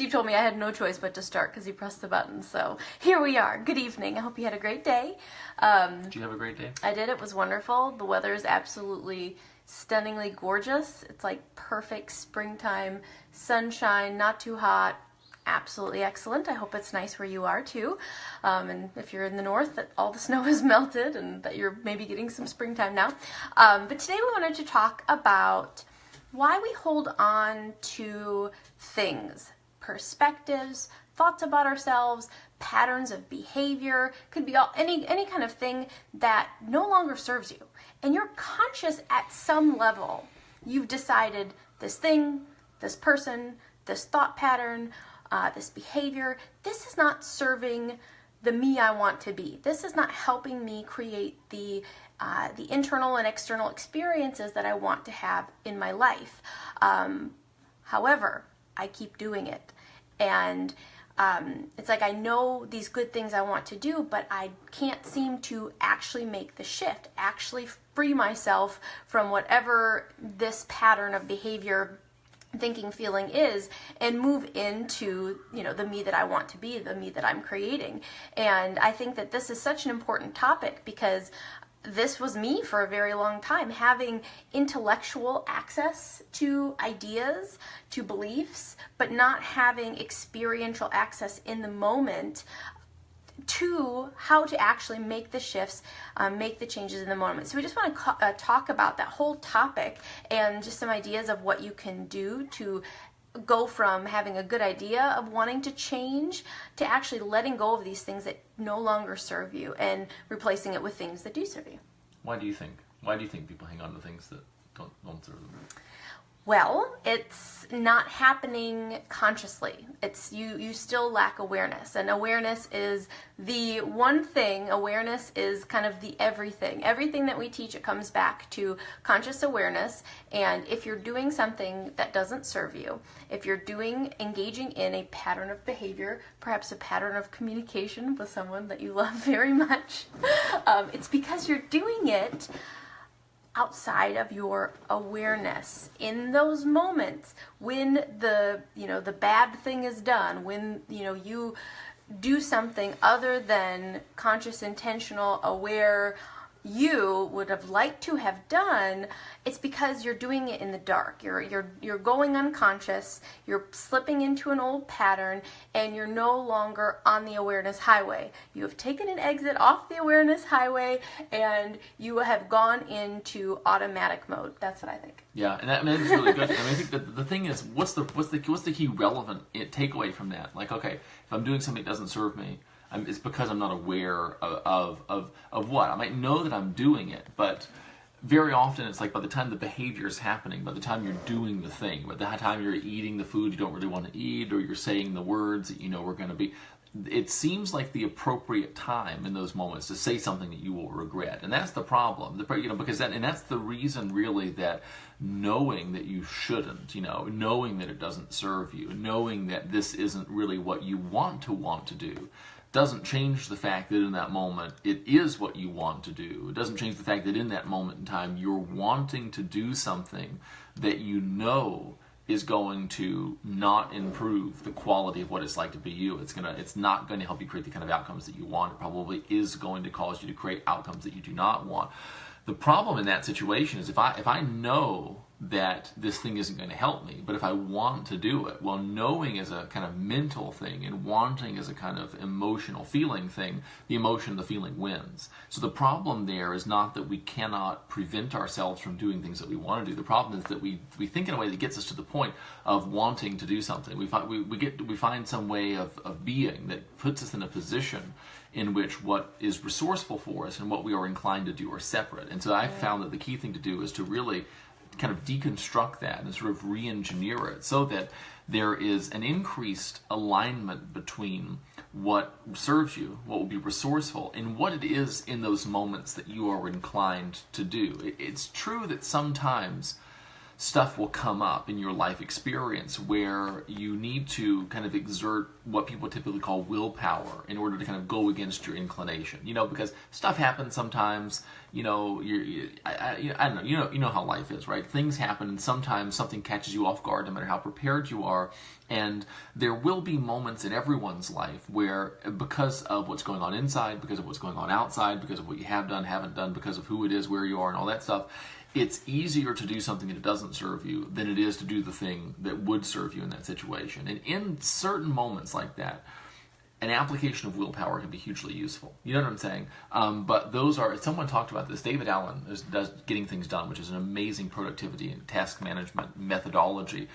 Steve told me I had no choice but to start because he pressed the button. So here we are. Good evening. I hope you had a great day. Did you have a great day? I did. It was wonderful. The weather is absolutely stunningly gorgeous. It's like perfect springtime sunshine, not too hot. Absolutely excellent. I hope it's nice where you are too. And if you're in the north, that all the snow has melted and that you're maybe getting some springtime now. But today we wanted to talk about why we hold on to things, perspectives, thoughts about ourselves, patterns of behavior, could be any kind of thing that no longer serves you. And you're conscious at some level. You've decided this thing, this person, this thought pattern, this behavior, this is not serving the me I want to be. This is not helping me create the internal and external experiences that I want to have in my life. However, I keep doing it. And it's like I know these good things I want to do, but I can't seem to actually make the shift, actually free myself from whatever this pattern of behavior, thinking, feeling is, and move into, the me that I want to be, the me that I'm creating. And I think that this is such an important topic because this was me for a very long time, having intellectual access to ideas, to beliefs, but not having experiential access in the moment to how to actually make the shifts, make the changes in the moment. So we just want to talk about that whole topic and just some ideas of what you can do to go from having a good idea of wanting to change to actually letting go of these things that no longer serve you and replacing it with things that do serve you. Why do you think people hang on to things that don't serve them? Well, it's not happening consciously. It's you still lack awareness. And awareness is the one thing. Awareness is kind of the everything. Everything that we teach, it comes back to conscious awareness. And if you're doing something that doesn't serve you, if you're engaging in a pattern of behavior, perhaps a pattern of communication with someone that you love very much, it's because you're doing it outside of your awareness. In those moments when the bad thing is done, when you do something other than conscious, intentional, aware you would have liked to have done, it's because you're doing it in the dark. You're going unconscious, you're slipping into an old pattern, and you're no longer on the awareness highway. You have taken an exit off the awareness highway and you have gone into automatic mode. That's what I think. Yeah, and that's really good. I think that the thing is, what's the key relevant takeaway from that? Like, okay, if I'm doing something that doesn't serve me, it's because I'm not aware of what. I might know that I'm doing it, but very often it's like by the time the behavior is happening, by the time you're doing the thing, by the time you're eating the food you don't really want to eat, or you're saying the words that we're going to be, it seems like the appropriate time in those moments to say something that you will regret. And that's the problem, because that's the reason really that knowing that you shouldn't, knowing that it doesn't serve you, knowing that this isn't really what you want to do, doesn't change the fact that in that moment it is what you want to do. It doesn't change the fact that in that moment in time you're wanting to do something that is going to not improve the quality of what it's like to be you. It's not going to help you create the kind of outcomes that you want. It probably is going to cause you to create outcomes that you do not want. The problem in that situation is if I know that this thing isn't going to help me, but if I want to do it, well, knowing is a kind of mental thing and wanting is a kind of emotional feeling thing. The emotion, the feeling wins. So the problem there is not that we cannot prevent ourselves from doing things that we want to do. The problem is that we think in a way that gets us to the point of wanting to do something. We find some way of being that puts us in a position in which what is resourceful for us and what we are inclined to do are separate. And so I found that the key thing to do is to really kind of deconstruct that and sort of re-engineer it so that there is an increased alignment between what serves you, what will be resourceful, and what it is in those moments that you are inclined to do. It's true that sometimes stuff will come up in your life experience where you need to kind of exert what people typically call willpower in order to kind of go against your inclination. Because stuff happens sometimes. I don't know. You know how life is, right? Things happen, and sometimes something catches you off guard, no matter how prepared you are. And there will be moments in everyone's life where, because of what's going on inside, because of what's going on outside, because of what you have done, haven't done, because of who it is, where you are, and all that stuff, it's easier to do something that doesn't serve you than it is to do the thing that would serve you in that situation. And in certain moments like that, an application of willpower can be hugely useful. You know what I'm saying? But those are, someone talked about this, David Allen does Getting Things Done, which is an amazing productivity and task management methodology,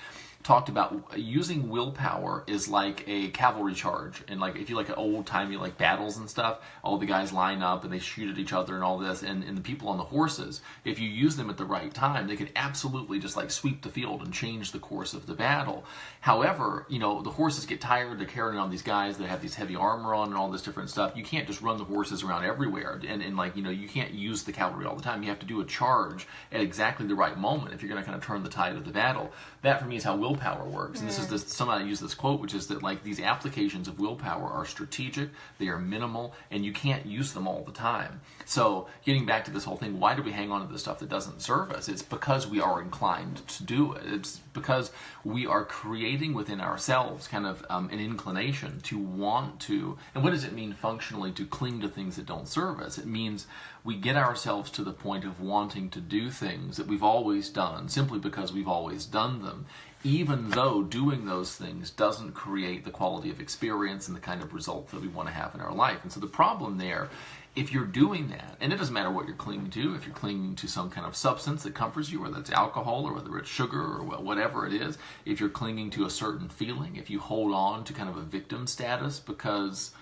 talked about using willpower is like a cavalry charge. And like, if you like old-timey like battles and stuff, all the guys line up and they shoot at each other and all this, and the people on the horses, if you use them at the right time, they could absolutely just like sweep the field and change the course of the battle. However, the horses get tired, they're carrying on these guys that have these heavy armor on and all this different stuff. You can't just run the horses around everywhere, and you can't use the cavalry all the time. You have to do a charge at exactly the right moment if you're going to kind of turn the tide of the battle. That for me is how willpower works. And this is somebody used this quote, which is that like these applications of willpower are strategic, they are minimal, and you can't use them all the time. So getting back to this whole thing, why do we hang on to the stuff that doesn't serve us? It's because we are inclined to do it. It's because we are creating within ourselves kind of an inclination to want to, and what does it mean functionally to cling to things that don't serve us? It means we get ourselves to the point of wanting to do things that we've always done simply because we've always done them, even though doing those things doesn't create the quality of experience and the kind of results that we want to have in our life. And so the problem there, if you're doing that, and it doesn't matter what you're clinging to, if you're clinging to some kind of substance that comforts you, whether it's alcohol or whether it's sugar or whatever it is, if you're clinging to a certain feeling, if you hold on to kind of a victim status because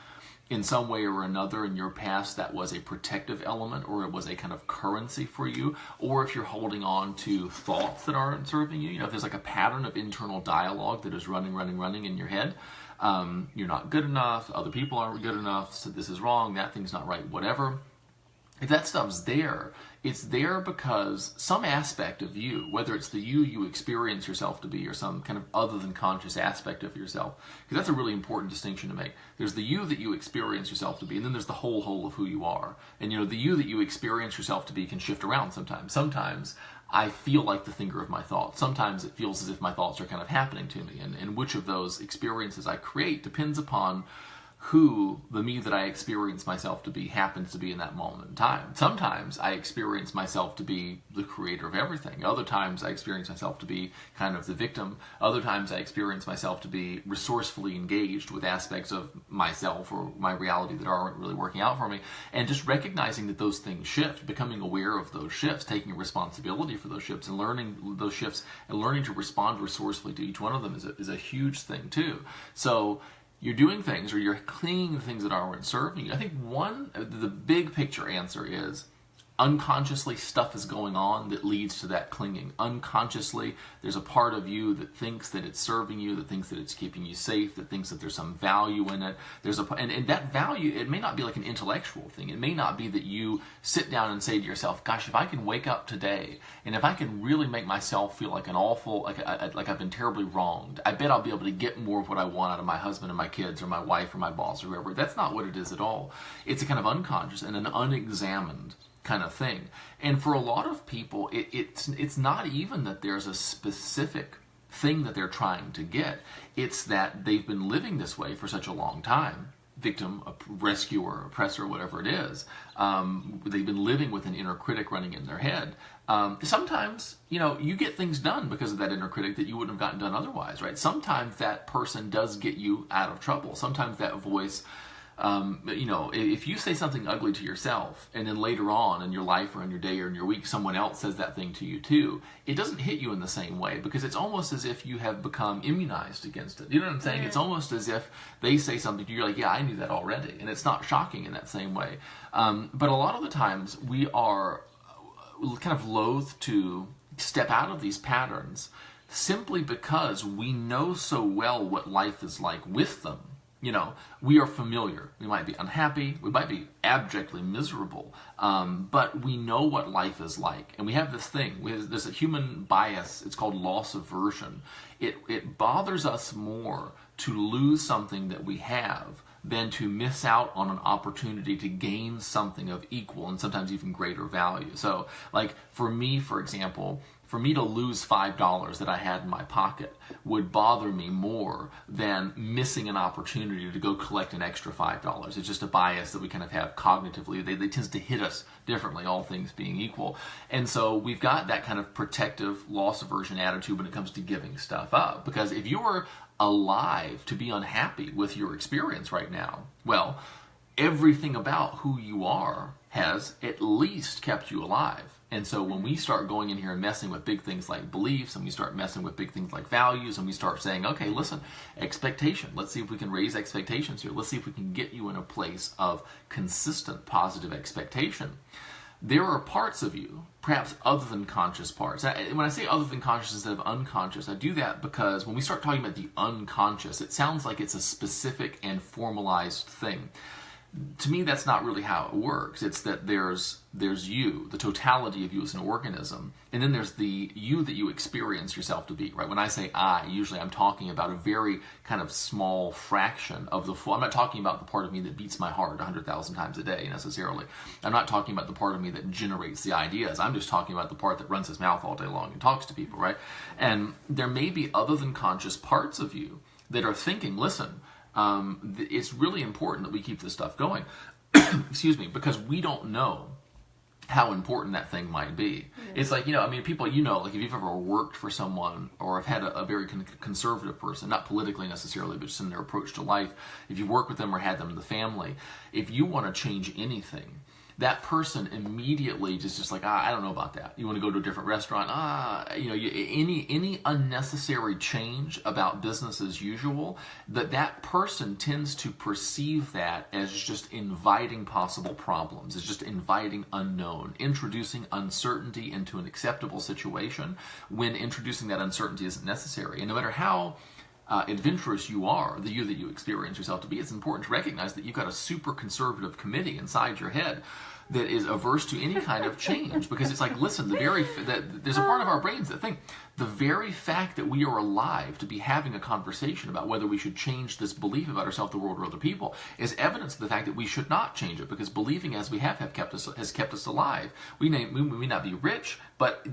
in some way or another in your past that was a protective element or it was a kind of currency for you, or if you're holding on to thoughts that aren't serving you, if there's like a pattern of internal dialogue that is running in your head, you're not good enough, other people aren't good enough, so this is wrong, that thing's not right, whatever. If that stuff's there, it's there because some aspect of you, whether it's the you experience yourself to be or some kind of other than conscious aspect of yourself, because that's a really important distinction to make. There's the you that you experience yourself to be, and then there's the whole of who you are. And the you that you experience yourself to be can shift around sometimes. Sometimes I feel like the thinker of my thoughts. Sometimes it feels as if my thoughts are kind of happening to me. And which of those experiences I create depends upon who the me that I experience myself to be happens to be in that moment in time. Sometimes I experience myself to be the creator of everything. Other times I experience myself to be kind of the victim. Other times I experience myself to be resourcefully engaged with aspects of myself or my reality that aren't really working out for me. And just recognizing that those things shift, becoming aware of those shifts, taking responsibility for those shifts and learning those shifts and learning to respond resourcefully to each one of them is a huge thing too. So you're doing things or you're clinging to things that aren't serving you. I think the big picture answer is unconsciously stuff is going on that leads to that clinging. Unconsciously, there's a part of you that thinks that it's serving you, that thinks that it's keeping you safe, that thinks that there's some value in it. And that value, it may not be like an intellectual thing. It may not be that you sit down and say to yourself, gosh, if I can wake up today and if I can really make myself feel like an awful, like I've been terribly wronged, I bet I'll be able to get more of what I want out of my husband and my kids or my wife or my boss or whoever. That's not what it is at all. It's a kind of unconscious and an unexamined kind of thing. And for a lot of people, it's not even that there's a specific thing that they're trying to get. It's that they've been living this way for such a long time. Victim, rescuer, oppressor, whatever it is. They've been living with an inner critic running in their head. Sometimes, you get things done because of that inner critic that you wouldn't have gotten done otherwise, right? Sometimes that person does get you out of trouble. Sometimes that voice, if you say something ugly to yourself and then later on in your life or in your day or in your week someone else says that thing to you too, it doesn't hit you in the same way because it's almost as if you have become immunized against it. You know what I'm saying? It's almost as if they say something to you, you're like, yeah, I knew that already. And it's not shocking in that same way. But a lot of the times we are kind of loath to step out of these patterns simply because we know so well what life is like with them. we are familiar. We might be unhappy. We might be abjectly miserable. But we know what life is like. And we have this thing. There's a human bias. It's called loss aversion. It bothers us more to lose something that we have than to miss out on an opportunity to gain something of equal and sometimes even greater value. So, like, for me, for example, for me to lose $5 that I had in my pocket would bother me more than missing an opportunity to go collect an extra $5. It's just a bias that we kind of have cognitively. They tend to hit us differently, all things being equal. And so we've got that kind of protective loss aversion attitude when it comes to giving stuff up. Because if you're alive to be unhappy with your experience right now, well, everything about who you are has at least kept you alive. And so when we start going in here and messing with big things like beliefs, and we start messing with big things like values, and we start saying, okay, listen, expectation, let's see if we can raise expectations here. Let's see if we can get you in a place of consistent positive expectation. There are parts of you, perhaps other than conscious parts. When I say other than conscious instead of unconscious, I do that because when we start talking about the unconscious, it sounds like it's a specific and formalized thing. To me, that's not really how it works. It's that there's you, the totality of you as an organism, and then there's the you that you experience yourself to be, right? When I say I, usually I'm talking about a very kind of small fraction of the full. I'm not talking about the part of me that beats my heart 100,000 times a day necessarily. I'm not talking about the part of me that generates the ideas. I'm just talking about the part that runs his mouth all day long and talks to people, right? And there may be other than conscious parts of you that are thinking, listen, it's really important that we keep this stuff going, excuse me, because we don't know how important that thing might be. Mm-hmm. It's like, people, like if you've ever worked for someone or have had a very conservative person, not politically necessarily, but just in their approach to life, if you work with them or had them in the family, if you want to change anything, that person immediately just like, I don't know about that. You want to go to a different restaurant? Any unnecessary change about business as usual, that person tends to perceive that as just inviting possible problems. It's just inviting unknown, introducing uncertainty into an acceptable situation when introducing that uncertainty isn't necessary. And no matter how adventurous you are, the you that you experience yourself to be, it's important to recognize that you've got a super conservative committee inside your head that is averse to any kind of change, because it's like, listen, there's a part of our brains that think the very fact that we are alive to be having a conversation about whether we should change this belief about ourselves, the world, or other people is evidence of the fact that we should not change it, because believing as we has kept us alive. We may not be rich, but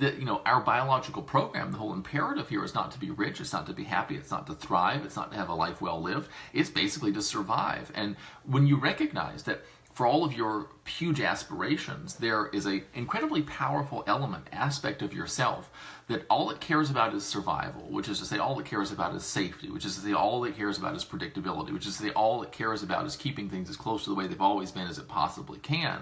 our biological program, the whole imperative here is not to be rich, it's not to be happy, it's not to thrive, it's not to have a life well lived, it's basically to survive. And when you recognize that for all of your huge aspirations, there is an incredibly powerful aspect of yourself that all it cares about is survival, which is to say all it cares about is safety, which is to say all it cares about is predictability, which is to say all it cares about is keeping things as close to the way they've always been as it possibly can.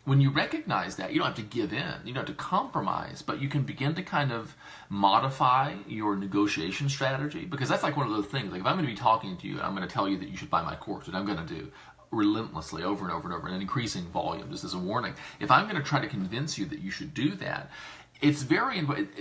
When you recognize that, you don't have to give in, you don't have to compromise, but you can begin to kind of modify your negotiation strategy, because that's like one of those things, like if I'm going to be talking to you, I'm going to tell you that you should buy my course, which I'm going to do relentlessly over and over and over in an increasing volume, just as a warning. If I'm going to try to convince you that you should do that,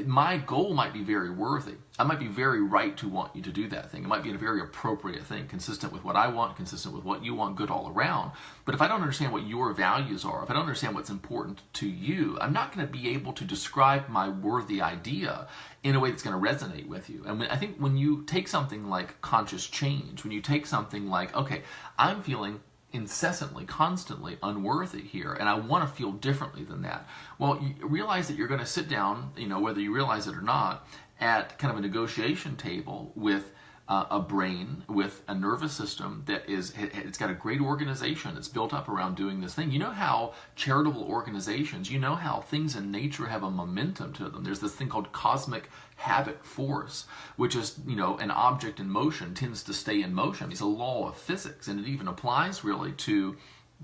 my goal might be very worthy. I might be very right to want you to do that thing. It might be a very appropriate thing, consistent with what I want, consistent with what you want, good all around. But if I don't understand what your values are, if I don't understand what's important to you, I'm not going to be able to describe my worthy idea in a way that's going to resonate with you. And I think when you take something like conscious change, when you take something like, okay, I'm feeling incessantly, constantly unworthy here, and I want to feel differently than that. Well, you realize that you're going to sit down, whether you realize it or not, at kind of a negotiation table with a brain, with a nervous system it's got a great organization that's built up around doing this thing. You know how charitable organizations, how things in nature have a momentum to them. There's this thing called cosmic habit force, which is, an object in motion tends to stay in motion. It's a law of physics, and it even applies really to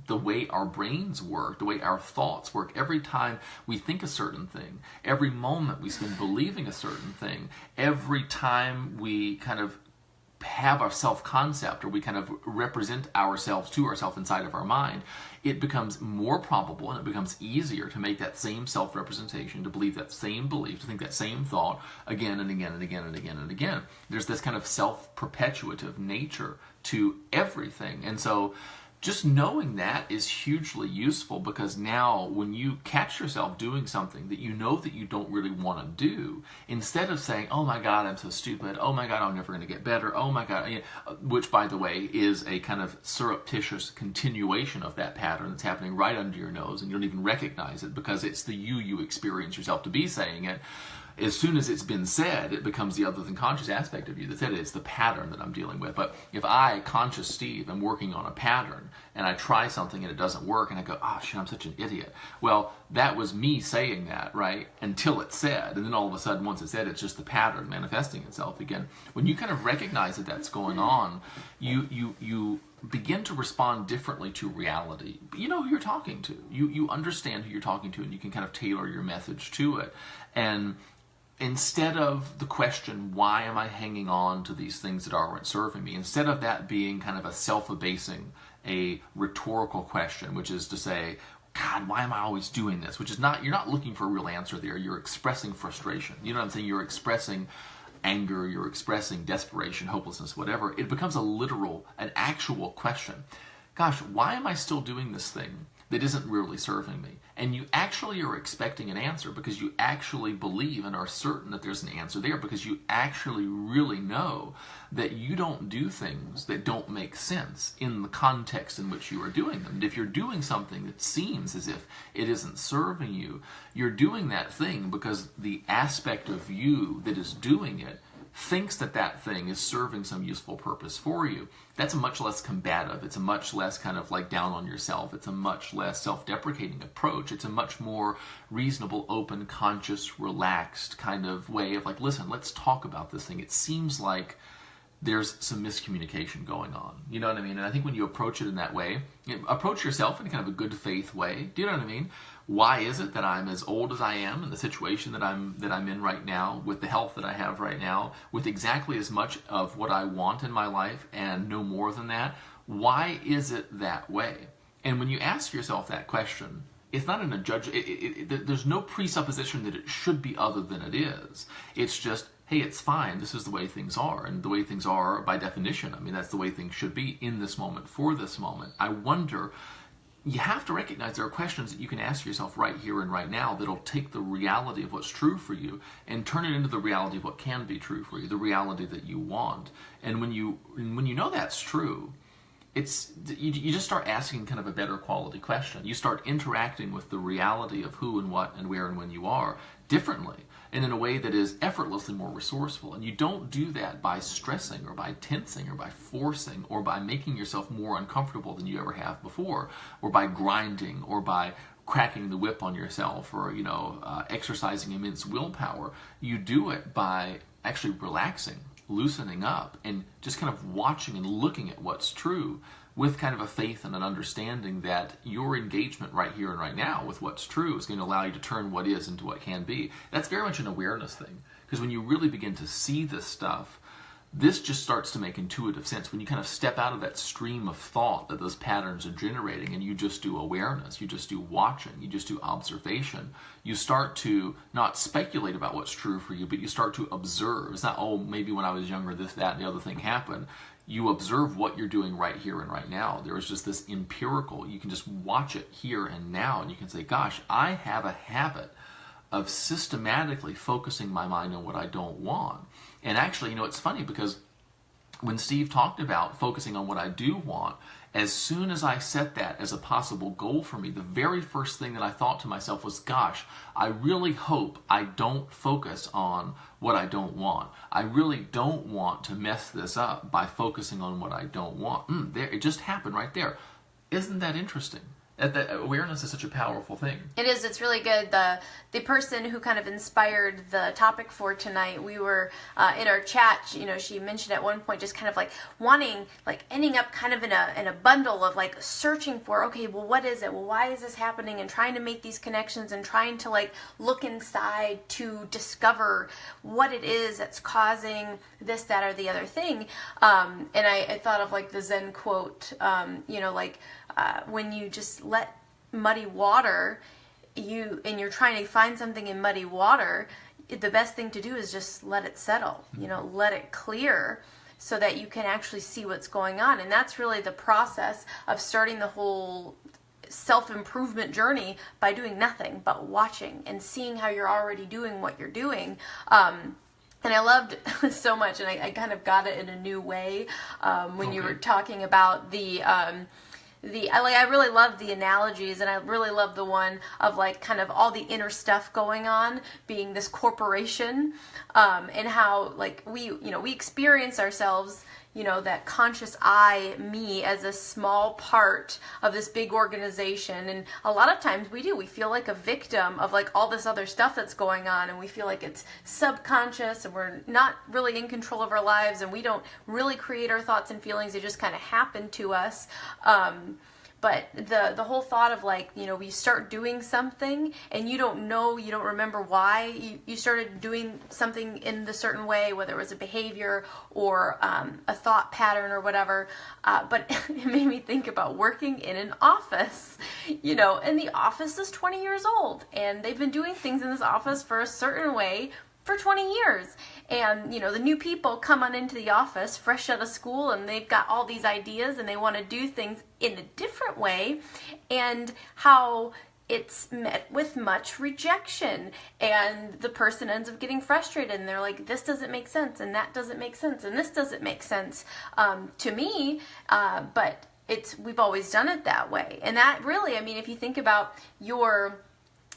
the way our brains work, the way our thoughts work. Every time we think a certain thing, every moment we spend believing a certain thing, every time we kind of have our self-concept, or we kind of represent ourselves to ourselves inside of our mind, it becomes more probable and it becomes easier to make that same self-representation, to believe that same belief, to think that same thought again and again and again and again and again. There's this kind of self-perpetuative nature to everything. And so just knowing that is hugely useful, because now when you catch yourself doing something that you know that you don't really want to do, instead of saying, oh my God, I'm so stupid, oh my God, I'm never going to get better, oh my God, which by the way is a kind of surreptitious continuation of that pattern that's happening right under your nose, and you don't even recognize it because it's the you experience yourself to be saying it. As soon as it's been said, it becomes the other than conscious aspect of you that said it. It's the pattern that I'm dealing with. But if I, conscious Steve, am working on a pattern and I try something and it doesn't work and I go, oh shit, I'm such an idiot. Well, that was me saying that, right? Until it's said. And then all of a sudden, once it's said, it's just the pattern manifesting itself again. When you kind of recognize that that's going on, you begin to respond differently to reality. You know who you're talking to. You understand who you're talking to, and you can kind of tailor your message to it. And instead of the question, why am I hanging on to these things that aren't serving me? Instead of that being kind of a self-abasing, a rhetorical question, which is to say, God, why am I always doing this? Which is not, you're not looking for a real answer there. You're expressing frustration. You know what I'm saying? You're expressing anger, you're expressing desperation, hopelessness, whatever. It becomes a literal, an actual question. Gosh, why am I still doing this thing that isn't really serving me? And you actually are expecting an answer because you actually believe and are certain that there's an answer there, because you actually really know that you don't do things that don't make sense in the context in which you are doing them. And if you're doing something that seems as if it isn't serving you, you're doing that thing because the aspect of you that is doing it thinks that that thing is serving some useful purpose for you. That's a much less combative. It's a much less kind of like down on yourself. It's a much less self-deprecating approach. It's a much more reasonable, open, conscious, relaxed kind of way of like, listen, let's talk about this thing. It seems like there's some miscommunication going on. You know what I mean? And I think when you approach it in that way, approach yourself in kind of a good faith way. Do you know what I mean? Why is it that I'm as old as I am in the situation that I'm in right now, with the health that I have right now, with exactly as much of what I want in my life and no more than that? Why is it that way? And when you ask yourself that question, it's not in a judge. There's no presupposition that it should be other than it is. It's just, hey, it's fine. This is the way things are. And the way things are, by definition, I mean, that's the way things should be in this moment, for this moment. I wonder, you have to recognize there are questions that you can ask yourself right here and right now that'll take the reality of what's true for you and turn it into the reality of what can be true for you, the reality that you want. And when you know that's true, it's you just start asking kind of a better quality question. You start interacting with the reality of who and what and where and when you are differently, and in a way that is effortlessly more resourceful. And you don't do that by stressing or by tensing or by forcing or by making yourself more uncomfortable than you ever have before, or by grinding or by cracking the whip on yourself, or exercising immense willpower. You do it by actually relaxing, loosening up, and just kind of watching and looking at what's true with kind of a faith and an understanding that your engagement right here and right now with what's true is going to allow you to turn what is into what can be. That's very much an awareness thing, because when you really begin to see this stuff, this just starts to make intuitive sense. When you kind of step out of that stream of thought that those patterns are generating and you just do awareness, you just do watching, you just do observation, you start to not speculate about what's true for you, but you start to observe. It's not, oh, maybe when I was younger this, that, and the other thing happened. You observe what you're doing right here and right now. There is just this empirical, you can just watch it here and now, and you can say, gosh, I have a habit of systematically focusing my mind on what I don't want. And actually, it's funny, because when Steve talked about focusing on what I do want, as soon as I set that as a possible goal for me, the very first thing that I thought to myself was, gosh, I really hope I don't focus on what I don't want. I really don't want to mess this up by focusing on what I don't want. There, it just happened right there. Isn't that interesting? That awareness is such a powerful thing. It is. It's really good. The person who kind of inspired the topic for tonight, we were in our chat. She mentioned at one point just kind of like wanting, like ending up kind of in a bundle of like searching for, okay, well, what is it? Well, why is this happening? And trying to make these connections and trying to like look inside to discover what it is that's causing this, that, or the other thing. And I thought of like the Zen quote, when you just let muddy water, you're trying to find something in muddy water, the best thing to do is just let it settle, let it clear so that you can actually see what's going on. And that's really the process of starting the whole self-improvement journey, by doing nothing but watching and seeing how you're already doing what you're doing. And I loved so much, and I kind of got it in a new way when you were talking about I really love the analogies, and I really love the one of like kind of all the inner stuff going on being this corporation, and how like we experience ourselves, that conscious I, me, as a small part of this big organization. And a lot of times we feel like a victim of like all this other stuff that's going on, and we feel like it's subconscious and we're not really in control of our lives, and we don't really create our thoughts and feelings. They just kind of happen to us. But the whole thought of like, we start doing something and you don't remember why you started doing something in the certain way, whether it was a behavior or a thought pattern or whatever. But it made me think about working in an office, and the office is 20 years old, and they've been doing things in this office for a certain way for 20 years. And, the new people come on into the office fresh out of school, and they've got all these ideas and they want to do things in a different way, and how it's met with much rejection, and the person ends up getting frustrated, and they're like, this doesn't make sense, and that doesn't make sense, and this doesn't make sense to me, but we've always done it that way. And that really, if you think about your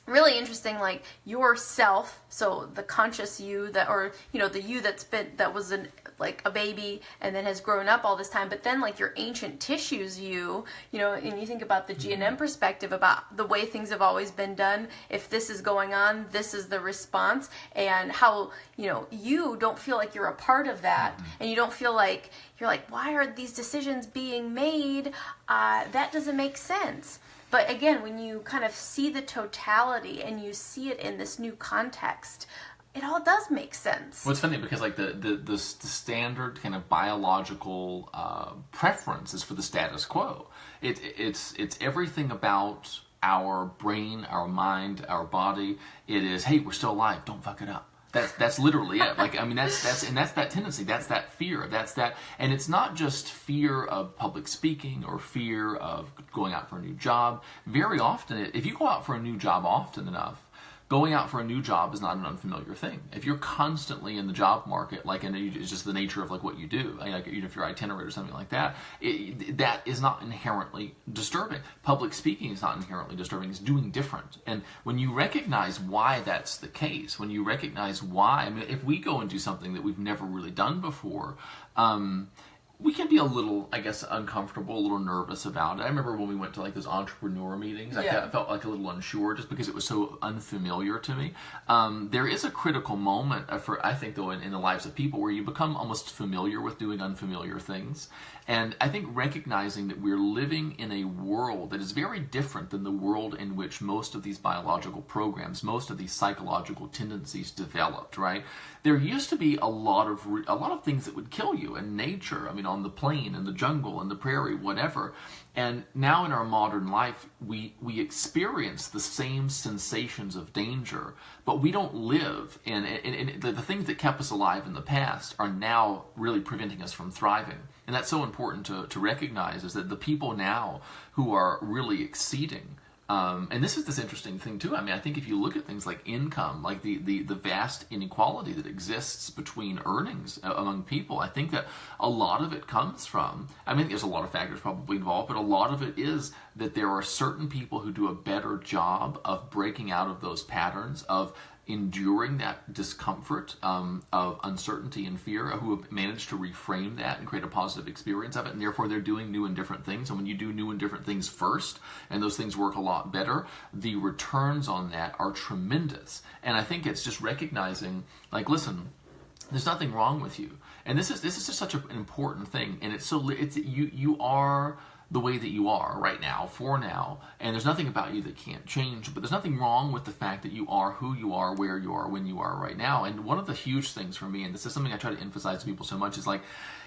really interesting, like yourself, so the conscious you that, or the you that was like a baby and then has grown up all this time, but then like your ancient tissues you, and you think about the G&M perspective about the way things have always been done. If this is going on, this is the response, and how you don't feel like you're a part of that, and you don't feel like you're like, why are these decisions being made? That doesn't make sense. But again, when you kind of see the totality and you see it in this new context, it all does make sense. Well, it's funny because like the standard kind of biological preference is for the status quo. It's everything about our brain, our mind, our body. It is, hey, we're still alive, don't fuck it up. That's literally it. Like, that's that tendency. That's that fear. That's that, and it's not just fear of public speaking or fear of going out for a new job. Very often, if you go out for a new job often enough, going out for a new job is not an unfamiliar thing. If you're constantly in the job market, like, and it's just the nature of like what you do, like if you're itinerant or something like that, that is not inherently disturbing. Public speaking is not inherently disturbing. It's doing different. And when you recognize why that's the case, when you recognize why, if we go and do something that we've never really done before, we can be a little, I guess, uncomfortable, a little nervous about it. I remember when we went to like those entrepreneur meetings, I felt like a little unsure just because it was so unfamiliar to me. There is a critical moment I think though in the lives of people where you become almost familiar with doing unfamiliar things. And I think recognizing that we're living in a world that is very different than the world in which most of these biological programs, most of these psychological tendencies developed, right? There used to be a lot of things that would kill you in nature. On the plain, in the jungle, in the prairie, whatever. And now in our modern life, we experience the same sensations of danger, but we don't live in the things that kept us alive in the past are now really preventing us from thriving. And that's so important to recognize, is that the people now who are really exceeding, and this is this interesting thing too. I think if you look at things like income, like the vast inequality that exists between earnings among people, I think that a lot of it comes from, there's a lot of factors probably involved, but a lot of it is that there are certain people who do a better job of breaking out of those patterns of enduring that discomfort of uncertainty and fear, who have managed to reframe that and create a positive experience of it, and therefore they're doing new and different things. And when you do new and different things first, and those things work a lot better, the returns on that are tremendous. And I think it's just recognizing, like, listen, there's nothing wrong with you. And this is just such an important thing. And you are the way that you are right now, for now, and there's nothing about you that can't change, but there's nothing wrong with the fact that you are who you are, where you are, when you are right now. And one of the huge things for me, and this is something I try to emphasize to people so much, is like,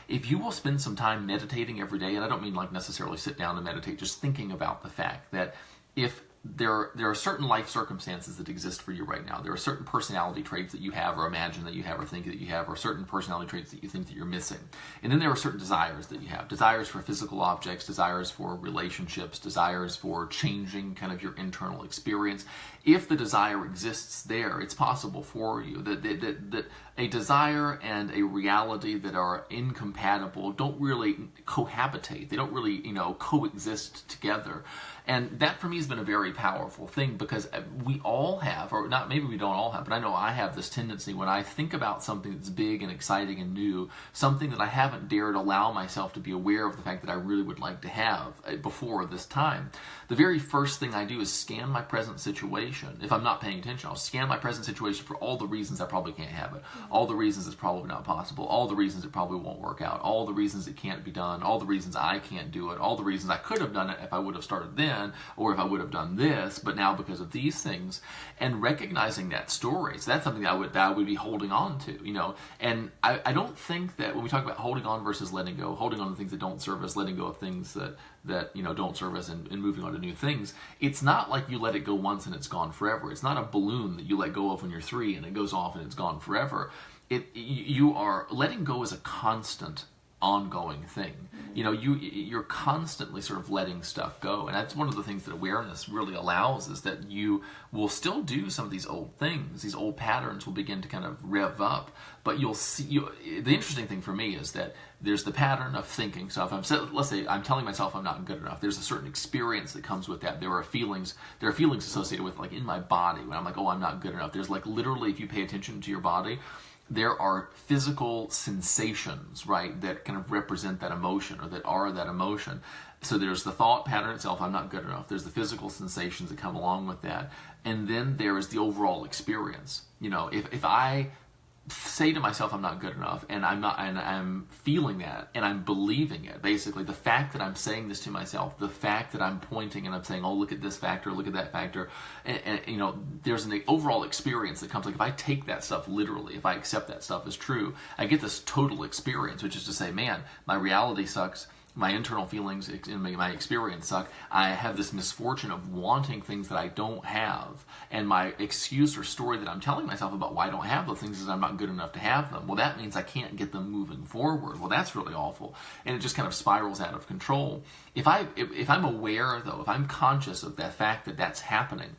if you will spend some time meditating every day, and I don't mean like necessarily sit down and meditate, just thinking about the fact that if there are certain life circumstances that exist for you right now. There are certain personality traits that you have, or imagine that you have, or think that you have, or certain personality traits that you think that you're missing. And then there are certain desires that you have. Desires for physical objects, desires for relationships, desires for changing kind of your internal experience. If the desire exists there, it's possible for you that a desire and a reality that are incompatible don't really cohabitate. They don't really, coexist together. And that for me has been a very powerful thing, because we all have, or not, maybe we don't all have, but I know I have this tendency when I think about something that's big and exciting and new, something that I haven't dared allow myself to be aware of the fact that I really would like to have before this time. The very first thing I do is scan my present situation. If I'm not paying attention, I'll scan my present situation for all the reasons I probably can't have it, all the reasons it's probably not possible, all the reasons it probably won't work out, all the reasons it can't be done, all the reasons I can't do it, all the reasons I could have done it if I would have started then, or if I would have done this, but now because of these things, and recognizing that story. So that's something that I would be holding on to, and I don't think that when we talk about holding on versus letting go, holding on to things that don't serve us, letting go of things that don't serve us, and moving on to new things, it's not like you let it go once and it's gone forever. It's not a balloon that you let go of when you're 3 and it goes off and it's gone forever. You are letting go is a constant, ongoing thing. You're constantly sort of letting stuff go, and that's one of the things that awareness really allows, is that you will still do some of these old things. These old patterns will begin to kind of rev up, but you'll see. The interesting thing for me is that there's the pattern of thinking. So if let's say I'm telling myself I'm not good enough, there's a certain experience that comes with that. There are feelings associated with, like, in my body when I'm like, oh, I'm not good enough. There's, like, literally, if you pay attention to your body, there are physical sensations, right, that kind of represent that emotion, or that are that emotion. So there's the thought pattern itself, I'm not good enough. There's the physical sensations that come along with that. And then there is the overall experience. If I say to myself I'm not good enough, and I'm feeling that, and I'm believing it, basically the fact that I'm saying this to myself, the fact that I'm pointing and I'm saying, oh, look at this factor, look at that factor, and there's an overall experience that comes. Like, if I take that stuff literally, if I accept that stuff as true, I get this total experience, which is to say, man, my reality sucks, my internal feelings and my experience suck. I have this misfortune of wanting things that I don't have, and my excuse or story that I'm telling myself about why I don't have those things is I'm not good enough to have them. Well, that means I can't get them moving forward. Well, that's really awful, and it just kind of spirals out of control. If I'm aware, though, if I'm conscious of that fact that that's happening,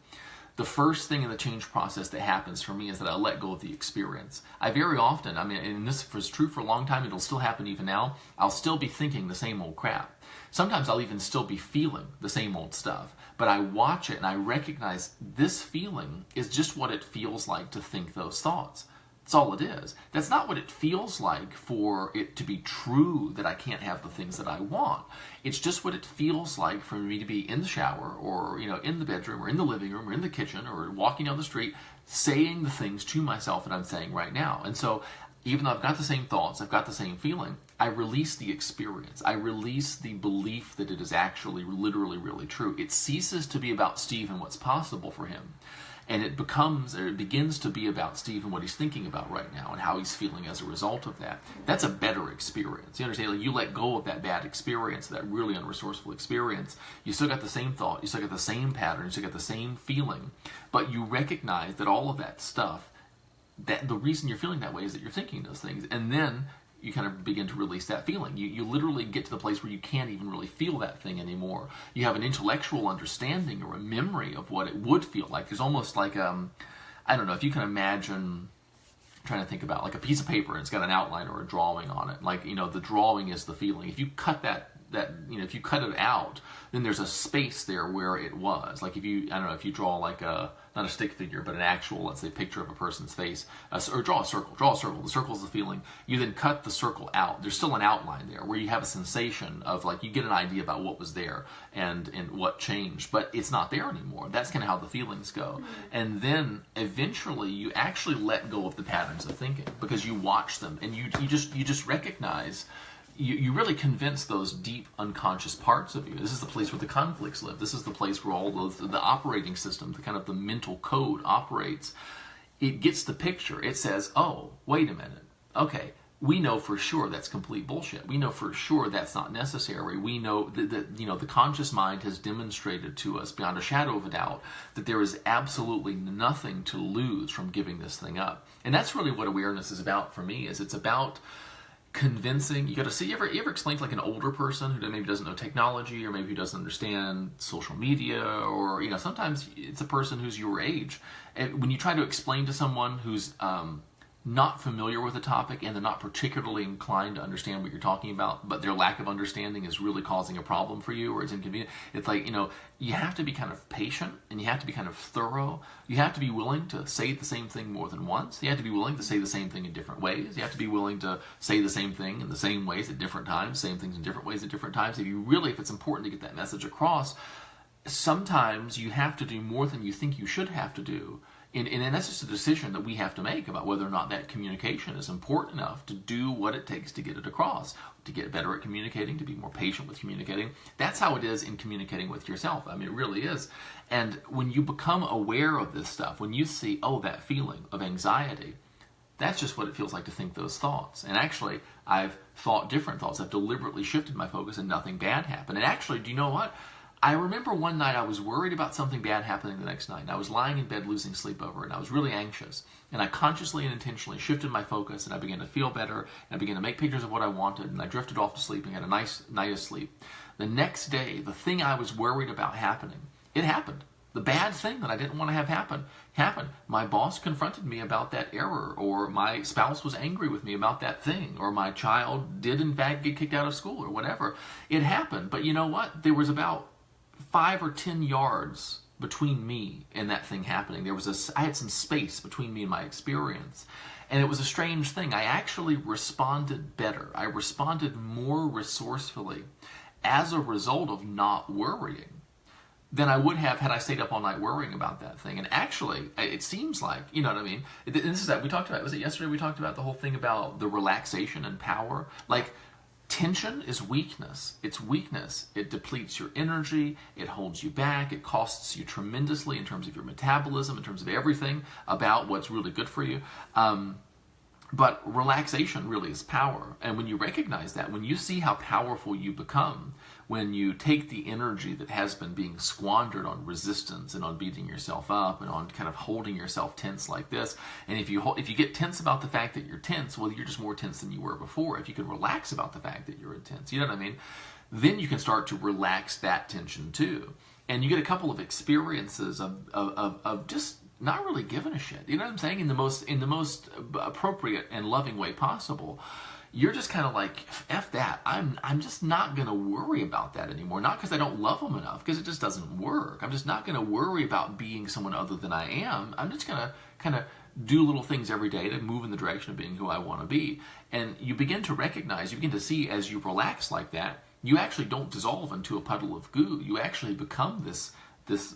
the first thing in the change process that happens for me is that I let go of the experience. I very often, and this was true for a long time, it'll still happen even now, I'll still be thinking the same old crap. Sometimes I'll even still be feeling the same old stuff, but I watch it and I recognize this feeling is just what it feels like to think those thoughts. That's all it is. That's not what it feels like for it to be true that I can't have the things that I want. It's just what it feels like for me to be in the shower, or in the bedroom, or in the living room, or in the kitchen, or walking down the street, saying the things to myself that I'm saying right now. And so, even though I've got the same thoughts, I've got the same feeling, I release the experience. I release the belief that it is actually literally really true. It ceases to be about Steve and what's possible for him. And it begins to be about Steve and what he's thinking about right now, and how he's feeling as a result of that. That's a better experience. You understand? Like, you let go of that bad experience, that really unresourceful experience. You still got the same thought, you still got the same pattern, you still got the same feeling, but you recognize that all of that stuff, that the reason you're feeling that way is that you're thinking those things, and then you kind of begin to release that feeling. You literally get to the place where you can't even really feel that thing anymore. You have an intellectual understanding or a memory of what it would feel like. There's almost like, I don't know, if you can imagine, I'm trying to think about like a piece of paper and it's got an outline or a drawing on it. Like, the drawing is the feeling. If you cut that if you cut it out, then there's a space there where it was. Like if you, I don't know, if you draw like not a stick figure, but an actual, let's say, picture of a person's face, or draw a circle. The circle's the feeling. You then cut the circle out. There's still an outline there where you have a sensation of, like, you get an idea about what was there and what changed, but it's not there anymore. That's kind of how the feelings go. Mm-hmm. And then eventually you actually let go of the patterns of thinking because you watch them and you just recognize. You really convince those deep unconscious parts of you. This is the place where the conflicts live. This is the place where all of the operating system, the kind of the mental code operates. It gets the picture. It says, oh, wait a minute. Okay, we know for sure that's complete bullshit. We know for sure that's not necessary. We know that the conscious mind has demonstrated to us beyond a shadow of a doubt that there is absolutely nothing to lose from giving this thing up. And that's really what awareness is about for me. It's about convincing. You got to see. You ever explain to like an older person who maybe doesn't know technology, or maybe who doesn't understand social media, or sometimes it's a person who's your age, and when you try to explain to someone who's not familiar with the topic and they're not particularly inclined to understand what you're talking about, but their lack of understanding is really causing a problem for you, or it's inconvenient. It's like, you have to be kind of patient and you have to be kind of thorough. You have to be willing to say the same thing more than once. You have to be willing to say the same thing in different ways. You have to be willing to say the same thing in the same ways at different times, same things in different ways at different times. If it's important to get that message across, sometimes you have to do more than you think you should have to do. And that's just a decision that we have to make about whether or not that communication is important enough to do what it takes to get it across, to get better at communicating, to be more patient with communicating. That's how it is in communicating with yourself. I mean, it really is. And when you become aware of this stuff, when you see, oh, that feeling of anxiety, that's just what it feels like to think those thoughts. And actually, I've thought different thoughts. I've deliberately shifted my focus and nothing bad happened. And actually, do you know what? I remember one night I was worried about something bad happening the next night. And I was lying in bed losing sleep over it, and I was really anxious. And I consciously and intentionally shifted my focus, and I began to feel better, and I began to make pictures of what I wanted, and I drifted off to sleep and had a nice night of sleep. The next day, the thing I was worried about happening, it happened. The bad thing that I didn't want to have happen, happened. My boss confronted me about that error, or my spouse was angry with me about that thing, or my child did in fact get kicked out of school, or whatever. It happened. But you know what? There was about 5 or 10 yards between me and that thing happening. I had some space between me and my experience. And it was a strange thing. I actually responded better. I responded more resourcefully as a result of not worrying than I would have had I stayed up all night worrying about that thing. And actually, it seems like, you know what I mean? This is that we talked about, was it yesterday we talked about the whole thing about the relaxation and power? Like, tension is weakness. It's weakness. It depletes your energy. It holds you back. It costs you tremendously in terms of your metabolism, in terms of everything about what's really good for you. But relaxation really is power. And when you recognize that, when you see how powerful you become, when you take the energy that has been being squandered on resistance and on beating yourself up and on kind of holding yourself tense like this, and if you get tense about the fact that you're tense, well, you're just more tense than you were before. If you can relax about the fact that you're intense, you know what I mean? Then you can start to relax that tension too. And you get a couple of experiences of just not really giving a shit. You know what I'm saying? In the most appropriate and loving way possible. You're just kind of like, F that. I'm just not going to worry about that anymore. Not because I don't love them enough, because it just doesn't work. I'm just not going to worry about being someone other than I am. I'm just going to kind of do little things every day to move in the direction of being who I want to be. And you begin to recognize, you begin to see as you relax like that, you actually don't dissolve into a puddle of goo. You actually become this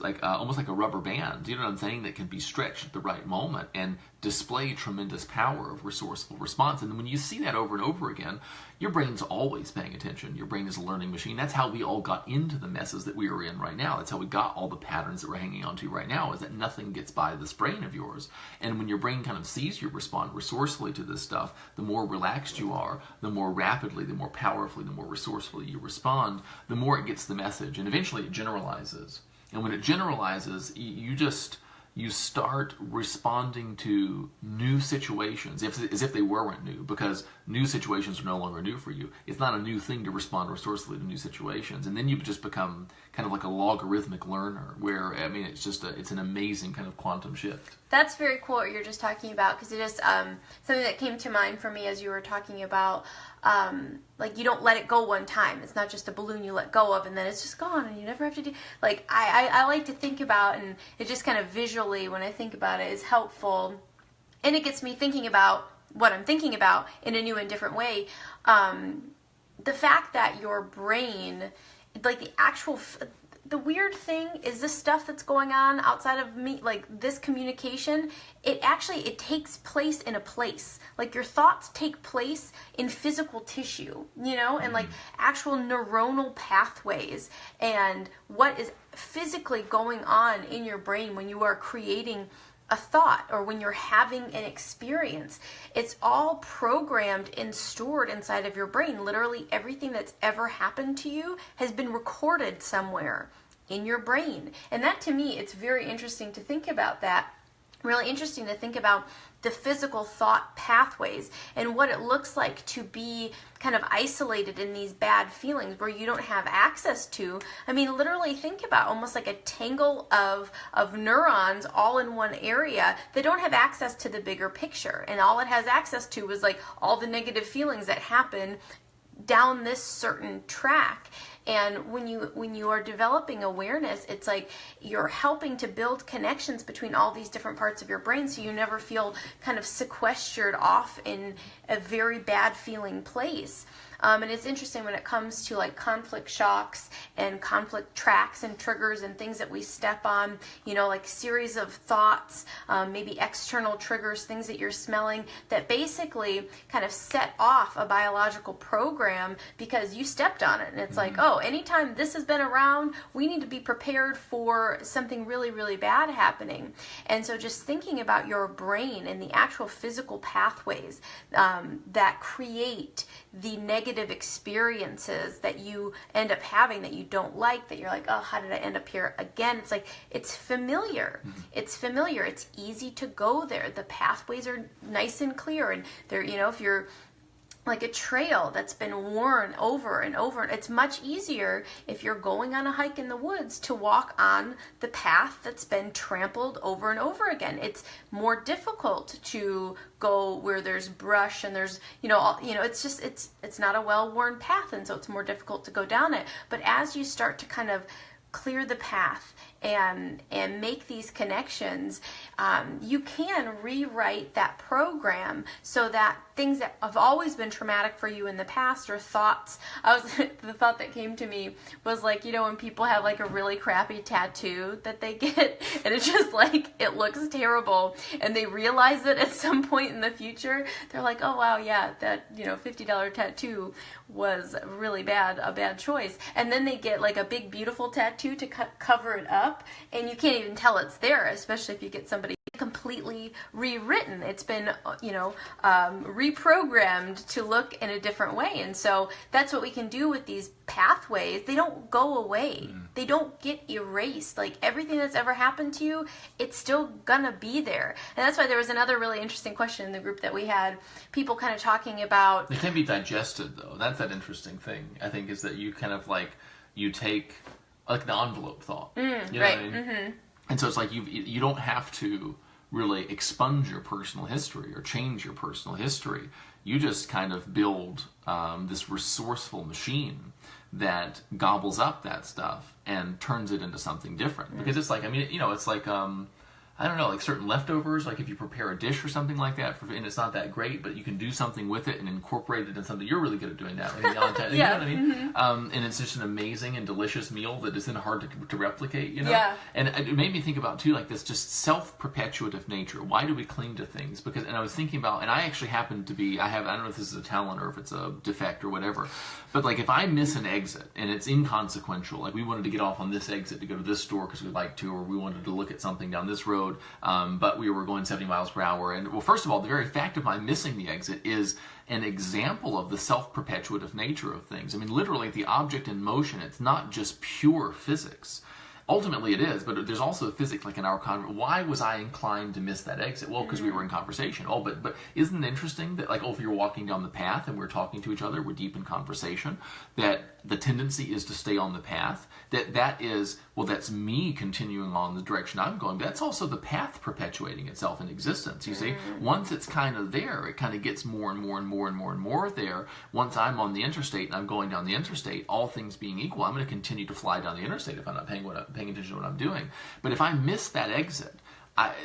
like almost like a rubber band, you know what I'm saying, that can be stretched at the right moment and display tremendous power of resourceful response. And when you see that over and over again, your brain's always paying attention. Your brain is a learning machine. That's how we all got into the messes that we are in right now. That's how we got all the patterns that we're hanging on to right now, is that nothing gets by this brain of yours. And when your brain kind of sees you respond resourcefully to this stuff, the more relaxed you are, the more rapidly, the more powerfully, the more resourcefully you respond, the more it gets the message. And eventually it generalizes. And when it generalizes, you just you start responding to new situations as if they weren't new, because new situations are no longer new for you. It's not a new thing to respond resourcefully to new situations. And then you just become kind of like a logarithmic learner, where, I mean, it's an amazing kind of quantum shift. That's very cool what you're just talking about, because it just, something that came to mind for me as you were talking about, like, you don't let it go one time. It's not just a balloon you let go of and then it's just gone and you never have to do, like, I like to think about, and it just kind of visually, when I think about it, is helpful, and it gets me thinking about what I'm thinking about in a new and different way. The fact that your brain, like, the actual, the weird thing is, this stuff that's going on outside of me, like this communication, it takes place in a place. Like, your thoughts take place in physical tissue, and like actual neuronal pathways, and what is physically going on in your brain when you are creating a thought or when you're having an experience. It's all programmed and stored inside of your brain. Literally everything that's ever happened to you has been recorded somewhere in your brain. And that, to me, it's very interesting to think about that. Really interesting to think about the physical thought pathways and what it looks like to be kind of isolated in these bad feelings where you don't have access to. I mean, literally think about almost like a tangle of neurons all in one area that don't have access to the bigger picture. And all it has access to is like all the negative feelings that happen down this certain track. And when you are developing awareness, it's like you're helping to build connections between all these different parts of your brain, so you never feel kind of sequestered off in a very bad feeling place. And it's interesting when it comes to like conflict shocks and conflict tracks and triggers and things that we step on, like series of thoughts, maybe external triggers, things that you're smelling that basically kind of set off a biological program because you stepped on it. And it's like, oh, anytime this has been around, we need to be prepared for something really, really bad happening. And so just thinking about your brain and the actual physical pathways that create the negative experiences that you end up having that you don't like, that you're like, oh, how did I end up here again? It's like, it's familiar. It's familiar. It's easy to go there. The pathways are nice and clear, and they're, if you're like a trail that's been worn over and over, it's much easier if you're going on a hike in the woods to walk on the path that's been trampled over and over again. It's more difficult to go where there's brush and there's, it's not a well-worn path, and so it's more difficult to go down it. But as you start to kind of clear the path and make these connections, you can rewrite that program so that things that have always been traumatic for you in the past, or thoughts. The thought that came to me was like, when people have like a really crappy tattoo that they get, and it's just like, it looks terrible, and they realize it at some point in the future, they're like, oh wow, yeah, that $50 tattoo was really a bad choice. And then they get like a big beautiful tattoo to cover it up, and you can't even tell it's there, especially if you get somebody completely rewritten. It's been, reprogrammed to look in a different way. And so that's what we can do with these pathways. They don't go away. They don't get erased. Like, everything that's ever happened to you, it's still gonna be there. And that's why there was another really interesting question in the group that we had, people kind of talking about... It can be digested, though. That's that interesting thing, I think, is that you kind of like, you take like the envelope thought. You know right. what I mean? And so it's like you don't have to really expunge your personal history or change your personal history. You just kind of build this resourceful machine that gobbles up that stuff and turns it into something different. Because it's like, it's like, I don't know, like certain leftovers, like if you prepare a dish or something like that, and it's not that great, but you can do something with it and incorporate it in something. You're really good at doing that. Like, you know what I mean? And it's just an amazing and delicious meal that isn't hard to replicate, Yeah. And it made me think about, too, like this just self-perpetuative nature. Why do we cling to things? And I was thinking about, and I actually happen to be, I don't know if this is a talent or if it's a defect or whatever, but like if I miss an exit and it's inconsequential, like we wanted to get off on this exit to go to this store because we'd like to, or we wanted to look at something down this road, but we were going 70 miles per hour. And well, first of all, the very fact of my missing the exit is an example of the self-perpetuative nature of things. I mean, literally, the object in motion, it's not just pure physics. ultimately it is, but there's also physics, like in our why was I inclined to miss that exit? Well, because we were in conversation. Oh, but isn't it interesting that, like, if you're walking down the path and we're talking to each other, we're deep in conversation, that the tendency is to stay on the path, that is, well, that's me continuing on the direction I'm going, but that's also the path perpetuating itself in existence, you see? Once it's kind of there, it kind of gets more and more and more and more and more there. Once I'm on the interstate and I'm going down the interstate, all things being equal, I'm going to continue to fly down the interstate if I'm not paying attention to what I'm doing. But if I miss that exit,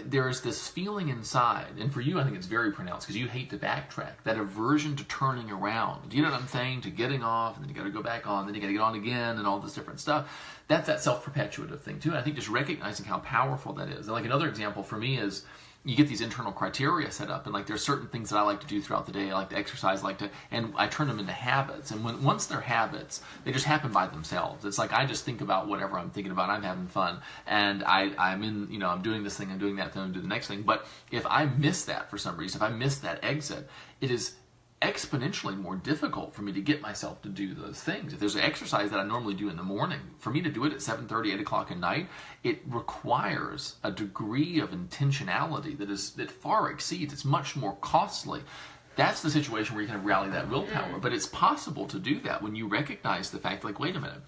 there is this feeling inside, and for you I think it's very pronounced because you hate to backtrack, that aversion to turning around. Do you know what I'm saying? To getting off, and then you got to go back on, then you got to get on again, and all this different stuff. That's that self-perpetuative thing too. And I think just recognizing how powerful that is. And like another example for me is, you get these internal criteria set up, and like there's certain things that I like to do throughout the day. I like to exercise, and I turn them into habits. And once they're habits, they just happen by themselves. It's like I just think about whatever I'm thinking about. I'm having fun, and I'm in, I'm doing this thing, I'm doing that, then I'm doing the next thing. But if I miss that for some reason, if I miss that exit, it is exponentially more difficult for me to get myself to do those things. If there's an exercise that I normally do in the morning, for me to do it at 7:30, 8 o'clock at night, it requires a degree of intentionality that far exceeds. It's much more costly. That's the situation where you can rally that willpower. But it's possible to do that when you recognize the fact, like, wait a minute,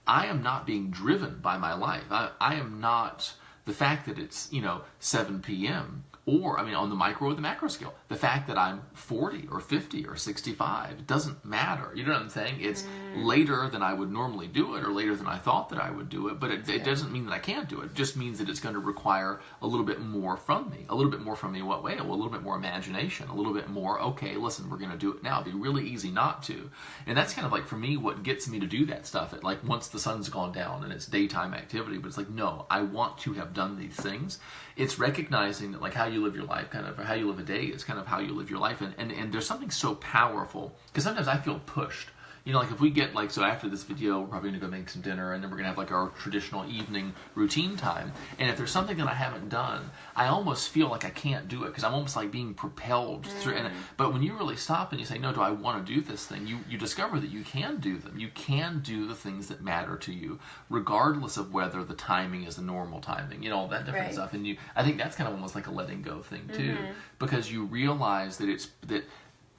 I am not being driven by my life. I am not, the fact that it's 7 p.m. or, on the micro or the macro scale, the fact that I'm 40 or 50 or 65, it doesn't matter. You know what I'm saying? It's later than I would normally do it, or later than I thought that I would do it, but it doesn't mean that I can't do it. It just means that it's going to require a little bit more from me. A little bit more from me in what way? Well, a little bit more imagination, a little bit more, okay, listen, we're going to do it now. It'd be really easy not to. And that's kind of like, for me, what gets me to do that stuff. Like, once the sun's gone down and it's daytime activity, but it's like, no, I want to have done these things. It's recognizing that, like, how you live your life, kind of, or how you live a day is kind of how you live your life. And there's something so powerful, because sometimes I feel pushed. Like, if we get, like, so after this video, we're probably going to go make some dinner, and then we're going to have, like, our traditional evening routine time. And if there's something that I haven't done, I almost feel like I can't do it, because I'm almost, like, being propelled through. But when you really stop and you say, no, do I want to do this thing? You discover that you can do them. You can do the things that matter to you, regardless of whether the timing is the normal timing, all that different stuff. And I think that's kind of almost like a letting go thing, too, because you realize that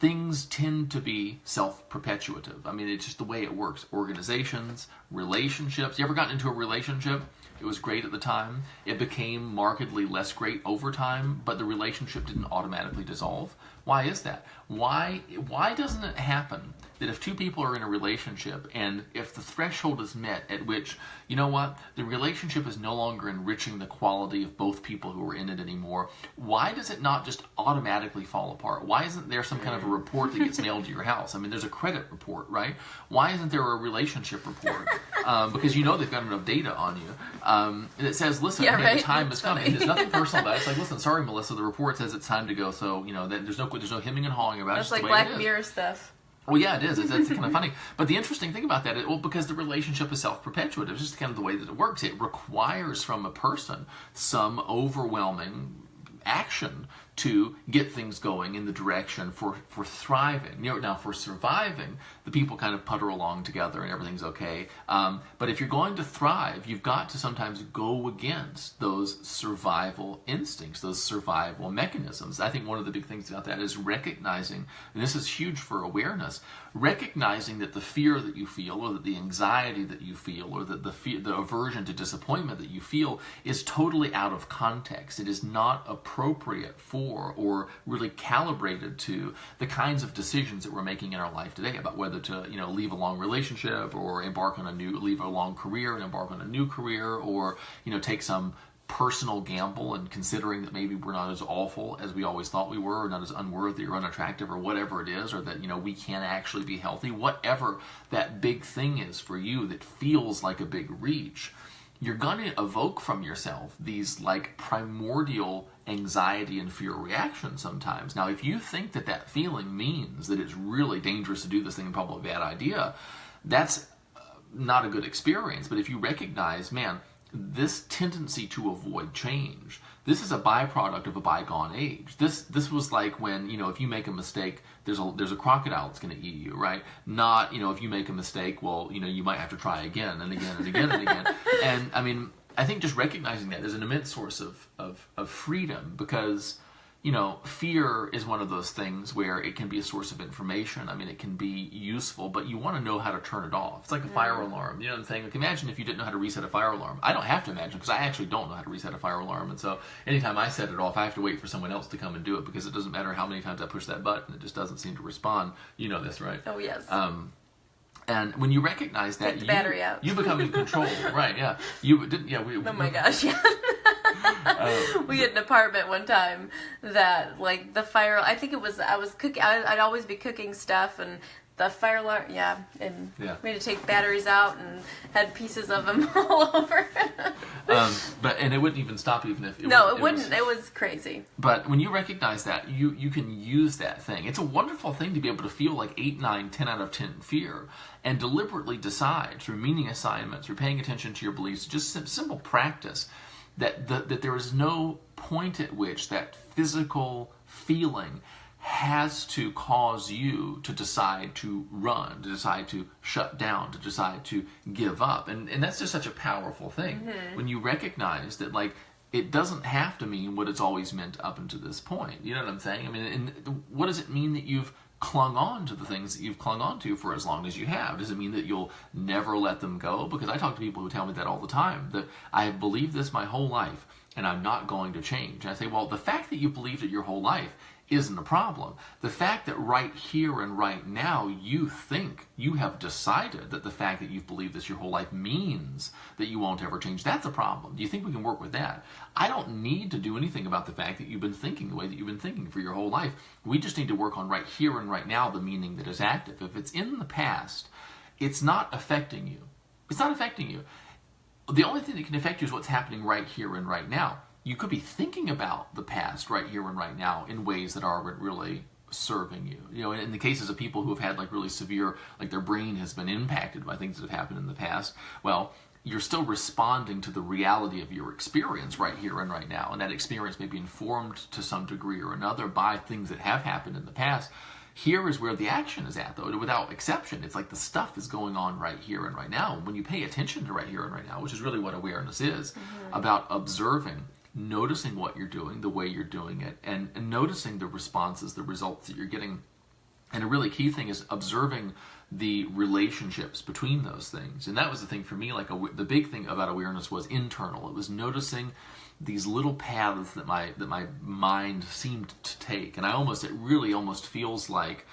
things tend to be self-perpetuative. It's just the way it works. Organizations, relationships. You ever gotten into a relationship? It was great at the time. It became markedly less great over time, but the relationship didn't automatically dissolve. Why is that? Why doesn't it happen that if two people are in a relationship, and if the threshold is met at which, the relationship is no longer enriching the quality of both people who are in it anymore, why does it not just automatically fall apart? Why isn't there some kind of a report that gets mailed to your house? There's a credit report, right? Why isn't there a relationship report? Because they've got enough data on you. That says, listen, the time has come. And there's nothing personal about it. It's like, listen, sorry, Melissa, the report says it's time to go, so, that there's no hemming and hawing about it. That's like Black Mirror stuff. Well, yeah, it is. It's kind of funny. But the interesting thing about that is, because the relationship is self-perpetuative, it's just kind of the way that it works. It requires from a person some overwhelming action to get things going in the direction for thriving. Now, for surviving, the people kind of putter along together and everything's okay. But if you're going to thrive, you've got to sometimes go against those survival instincts, those survival mechanisms. I think one of the big things about that is recognizing, and this is huge for awareness, recognizing that the fear that you feel, or that the anxiety that you feel, or that the aversion to disappointment that you feel is totally out of context. It is not appropriate for, or really calibrated to, the kinds of decisions that we're making in our life today about whether to, leave a long relationship, or leave a long career and embark on a new career, or, take some personal gamble and considering that maybe we're not as awful as we always thought we were, or not as unworthy or unattractive, or whatever it is, or that, we can't actually be healthy. Whatever that big thing is for you that feels like a big reach, you're going to evoke from yourself these, like, primordial anxiety and fear reactions sometimes. Now, if you think that feeling means that it's really dangerous to do this thing and probably a bad idea, that's not a good experience. But if you recognize, man, this tendency to avoid change, this is a byproduct of a bygone age. This was like when, if you make a mistake, there's a crocodile that's going to eat you, right? Not, if you make a mistake, well, you might have to try again and again and again and again. And I think just recognizing that is an immense source of freedom, because, you know, fear is one of those things where it can be a source of information. I mean, it can be useful, but you want to know how to turn it off. It's like a fire alarm. You know what I'm saying? Like, imagine if you didn't know how to reset a fire alarm. I don't have to imagine, because I actually don't know how to reset a fire alarm. And so anytime I set it off, I have to wait for someone else to come and do it, because it doesn't matter how many times I push that button. It just doesn't seem to respond. You know this, right? Oh, yes. And when you recognize that, Take the battery out. You become in control, right? Yeah. Oh my gosh, yeah. We had an apartment one time that, like, the fire, I think it was, I was cooking, I'd always be cooking stuff, and the fire alarm, and we had to take batteries out and had pieces of them all over. And it wouldn't even stop even if it wouldn't. It was crazy. But when you recognize that, you can use that thing. It's a wonderful thing to be able to feel like 8, 9, 10 out of 10 fear, and deliberately decide through meaning assignments, through paying attention to your beliefs, just simple practice, that there is no point at which that physical feeling has to cause you to decide to run, to decide to shut down, to decide to give up. And that's just such a powerful thing. When you recognize that, like, it doesn't have to mean what it's always meant up until this point. You know what I'm saying? I mean, and what does it mean that you've clung on to the things that you've clung on to for as long as you have? Does it mean that you'll never let them go? Because I talk to people who tell me that all the time, that I have believed this my whole life and I'm not going to change. And I say, well, the fact that you've believed it your whole life isn't a problem. The fact that right here and right now you think, you have decided that the fact that you've believed this your whole life means that you won't ever change, that's a problem. Do you think we can work with that? I don't need to do anything about the fact that you've been thinking the way that you've been thinking for your whole life. We just need to work on right here and right now the meaning that is active. If it's in the past, it's not affecting you. It's not affecting you. The only thing that can affect you is what's happening right here and right now. You could be thinking about the past right here and right now in ways that aren't really serving you. You know, in the cases of people who have had, like, really severe, like, their brain has been impacted by things that have happened in the past, well, you're still responding to the reality of your experience right here and right now. And that experience may be informed to some degree or another by things that have happened in the past. Here is where the action is at, though, without exception. It's like the stuff is going on right here and right now. When you pay attention to right here and right now, which is really what awareness is, about observing, noticing what you're doing, the way you're doing it, and noticing the responses, the results that you're getting. And a really key thing is observing the relationships between those things. And that was the thing for me, like the big thing about awareness was internal. It was noticing these little paths that my mind seemed to take. And it really almost feels like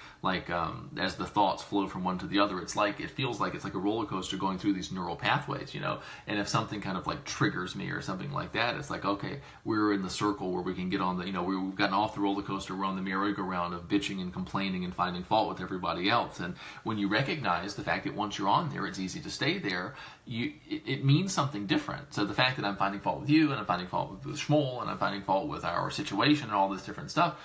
as the thoughts flow from one to the other, it feels like it's like a roller coaster going through these neural pathways, you know. And if something kind of like triggers me or something like that, it's like, okay, we're in the circle where we can get on the, you know, we've gotten off the roller coaster, we're on the merry-go-round of bitching and complaining and finding fault with everybody else. And when you recognize the fact that once you're on there, it's easy to stay there, it means something different. So the fact that I'm finding fault with you, and I'm finding fault with Shmuel, and I'm finding fault with our situation and all this different stuff,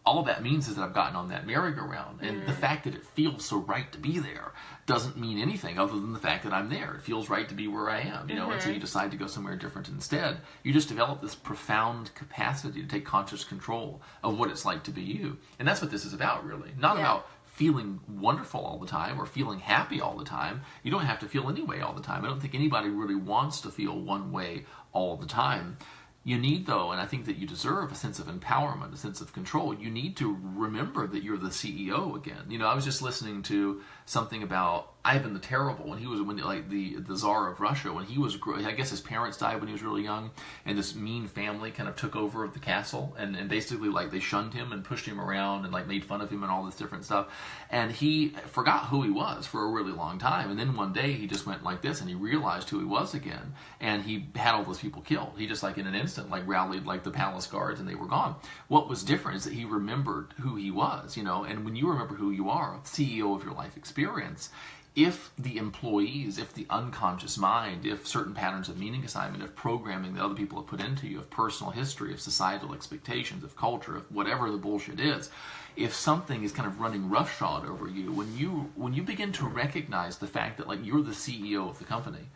all that means is that I've gotten on that merry-go-round. And the fact that it feels so right to be there doesn't mean anything other than the fact that I'm there. It feels right to be where I am, you know, and so you decide to go somewhere different instead. You just develop this profound capacity to take conscious control of what it's like to be you. And that's what this is about, really. Not about feeling wonderful all the time or feeling happy all the time. You don't have to feel any way all the time. I don't think anybody really wants to feel one way all the time. You need, though, and I think that you deserve, a sense of empowerment, a sense of control. You need to remember that you're the CEO again. You know, I was just listening to something about Ivan the Terrible when the Tsar of Russia, when he was, I guess his parents died when he was really young, and this mean family kind of took over the castle, and basically, like, they shunned him and pushed him around and, like, made fun of him and all this different stuff. And he forgot who he was for a really long time. And then one day he just went like this, and he realized who he was again. And he had all those people killed. He just, like, in an instant, like, rallied, like, the palace guards, and they were gone. What was different is that he remembered who he was, you know. And when you remember who you are, CEO of your life experience, if the employees, if the unconscious mind, if certain patterns of meaning assignment, of programming that other people have put into you, of personal history, of societal expectations, of culture, of whatever the bullshit is, if something is kind of running roughshod over you, when you begin to recognize the fact that, like, you're the CEO of the company,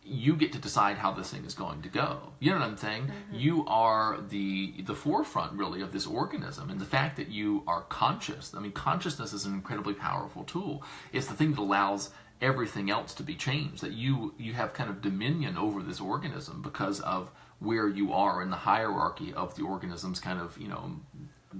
you get to decide how this thing is going to go. You know what I'm saying? You are the forefront, really, of this organism. And the fact that you are conscious, I mean, consciousness is an incredibly powerful tool. It's the thing that allows everything else to be changed, that you have kind of dominion over this organism because of where you are in the hierarchy of the organism's kind of,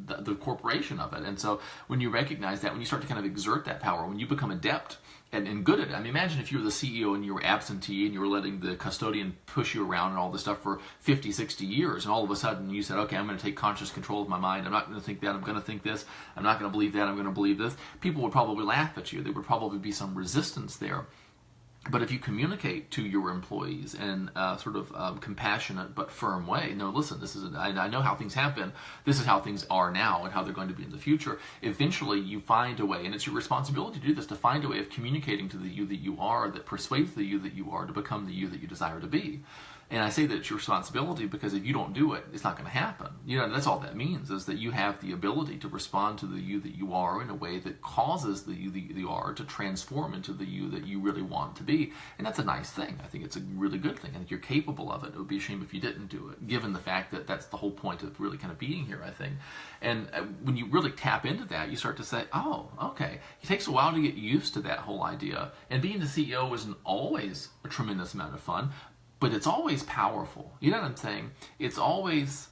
the corporation of it. And so when you recognize that, when you start to kind of exert that power, when you become adept and good at it. I mean, imagine if you were the CEO and you were absentee and you were letting the custodian push you around and all this stuff for 50, 60 years, and all of a sudden you said, okay, I'm going to take conscious control of my mind. I'm not going to think that. I'm going to think this. I'm not going to believe that. I'm going to believe this. People would probably laugh at you. There would probably be some resistance there. But if you communicate to your employees in a sort of compassionate but firm way, no, listen, I know how things have been, this is how things are now and how they're going to be in the future, eventually you find a way, and it's your responsibility to do this, to find a way of communicating to the you that you are that persuades the you that you are to become the you that you desire to be. And I say that it's your responsibility because if you don't do it, it's not going to happen. That's all that means, is that you have the ability to respond to the you that you are in a way that causes the you that you are to transform into the you that you really want to be. And that's a nice thing. I think it's a really good thing. I think you're capable of it. It would be a shame if you didn't do it, given the fact that that's the whole point of really kind of being here, I think. And when you really tap into that, you start to say, oh, okay. It takes a while to get used to that whole idea. And being the CEO isn't always a tremendous amount of fun, but it's always powerful. You know what I'm saying? It's always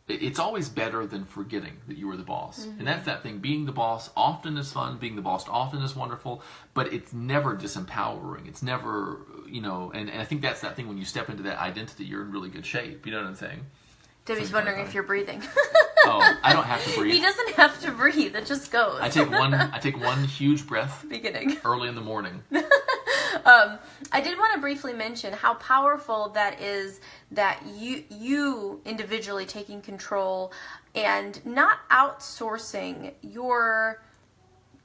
better than forgetting that you were the boss. Mm-hmm. And that's that thing. Being the boss often is fun. Being the boss often is wonderful. But it's never disempowering. It's never, and I think that's that thing. When you step into that identity, you're in really good shape. You know what I'm saying? Debbie's wondering if you're breathing. Oh, I don't have to breathe. He doesn't have to breathe. It just goes. I take one huge breath. Beginning. Early in the morning. I did want to briefly mention how powerful that is, that you individually taking control and not outsourcing your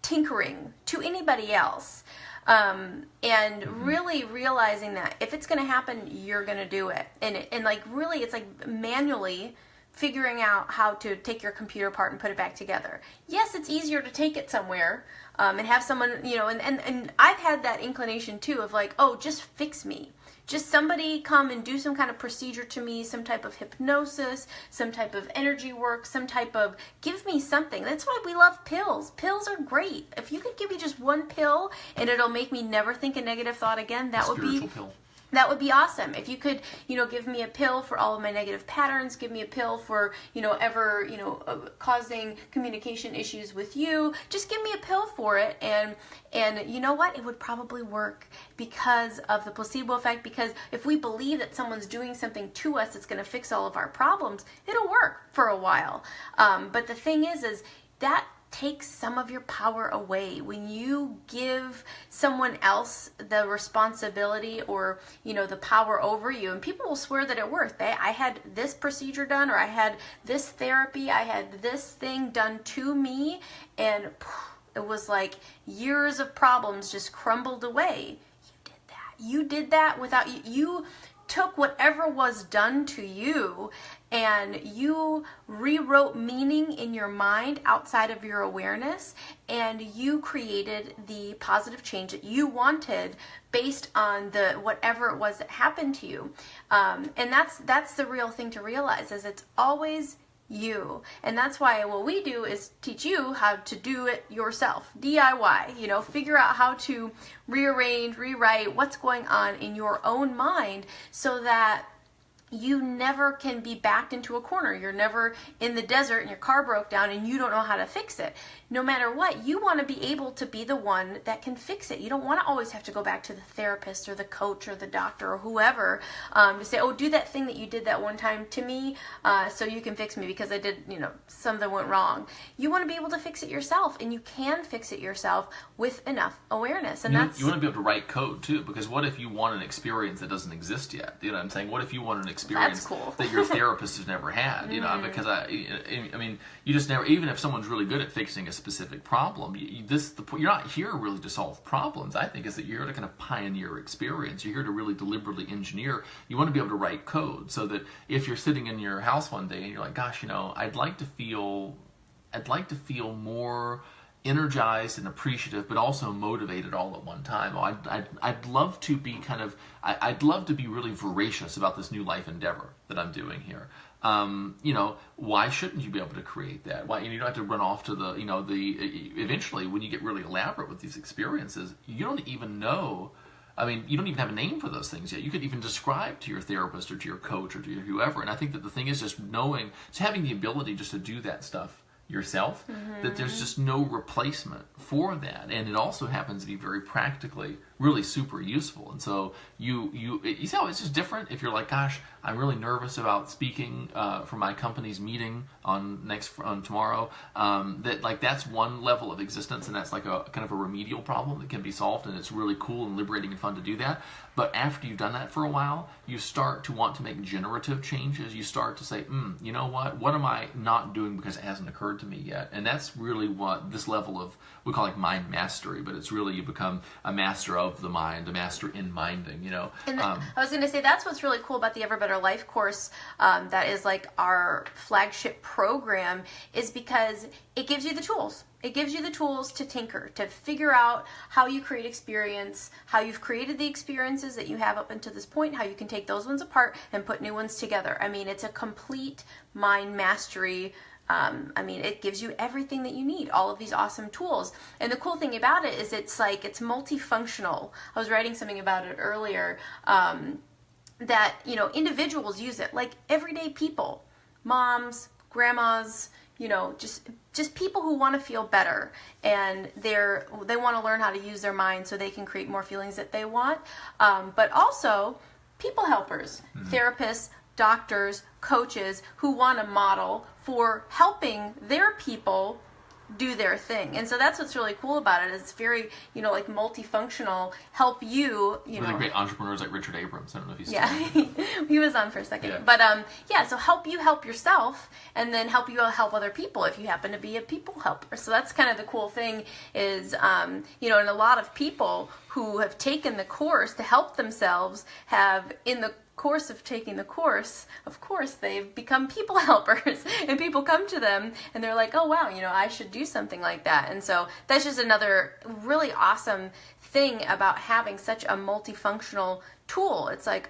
tinkering to anybody else. And really realizing that if it's going to happen, you're going to do it. And like really, it's like manually figuring out how to take your computer apart and put it back together. Yes, it's easier to take it somewhere and have someone, and I've had that inclination too of like, oh, just fix me. Just somebody come and do some kind of procedure to me, some type of hypnosis, some type of energy work, some type of, give me something. That's why we love pills. Pills are great. If you could give me just one pill and it'll make me never think a negative thought again, that would be... pill. That would be awesome. If you could, give me a pill for all of my negative patterns, give me a pill for, ever, causing communication issues with you, just give me a pill for it. And you know what? It would probably work because of the placebo effect, because if we believe that someone's doing something to us that's going to fix all of our problems, it'll work for a while. But the thing is that takes some of your power away. When you give someone else the responsibility or, the power over you, and people will swear that it worked. I had this procedure done, or I had this therapy, I had this thing done to me, and it was like years of problems just crumbled away. You did that without you took whatever was done to you and you rewrote meaning in your mind outside of your awareness, and you created the positive change that you wanted based on the whatever it was that happened to you. And that's the real thing to realize, is it's always you. And that's why what we do is teach you how to do it yourself, DIY, figure out how to rearrange, rewrite what's going on in your own mind so that you never can be backed into a corner. You're never in the desert and your car broke down and you don't know how to fix it. No matter what, you want to be able to be the one that can fix it. You don't want to always have to go back to the therapist or the coach or the doctor or whoever to say, oh, do that thing that you did that one time to me so you can fix me because I did, something went wrong. You want to be able to fix it yourself, and you can fix it yourself with enough awareness. And you want to be able to write code too, because what if you want an experience that doesn't exist yet? You know what I'm saying? What if you want an experience that your therapist has never had? Because I mean, you just never, even if someone's really good at fixing a specific problem, you're not here really to solve problems. I think is that you're here to kind of pioneer experience. You're here to really deliberately engineer. You want to be able to write code so that if you're sitting in your house one day and you're like, gosh, I'd like to feel more energized and appreciative, but also motivated all at one time. I'd love to be I'd love to be really voracious about this new life endeavor that I'm doing here. why shouldn't you be able to create that? Why, and you don't have to run off to eventually when you get really elaborate with these experiences, you don't even know. I mean, you don't even have a name for those things yet. You could even describe to your therapist or to your coach or to whoever. And I think that the thing is just having the ability just to do that stuff yourself, that there's just no replacement for that. And it also happens to be very practically really super useful. And so you see how it's just different if you're like, gosh, I'm really nervous about speaking for my company's meeting on tomorrow. That's one level of existence, and that's like a kind of a remedial problem that can be solved, and it's really cool and liberating and fun to do that. But after you've done that for a while, you start to want to make generative changes. You start to say, you know what am I not doing because it hasn't occurred to me yet? And that's really what this level of, we call it mind mastery, but it's really you become a master of the mind, a master in minding, And I was going to say, that's what's really cool about the Ever Better Life course, that is like our flagship program, is because it gives you the tools. It gives you the tools to tinker, to figure out how you create experience, how you've created the experiences that you have up until this point, how you can take those ones apart and put new ones together. I mean, it's a complete mind mastery. It gives you everything that you need, all of these awesome tools. And the cool thing about it is it's multifunctional. I was writing something about it earlier, that, individuals use it, like everyday people, moms, grandmas, just people who want to feel better, and they want to learn how to use their mind so they can create more feelings that they want. But also people helpers, therapists, doctors, coaches who want to model for helping their people do their thing. And so that's what's really cool about it. It's very, multifunctional, help you, Really great entrepreneurs like Richard Abrams. I don't know if he's he was on for a second. Yeah. But so help you help yourself, and then help you help other people if you happen to be a people helper. So that's kind of the cool thing is, and a lot of people who have taken the course to help themselves have, in the course of taking the course, of course, they've become people helpers, and people come to them and they're like, oh wow, I should do something like that. And so that's just another really awesome thing about having such a multifunctional tool. It's like,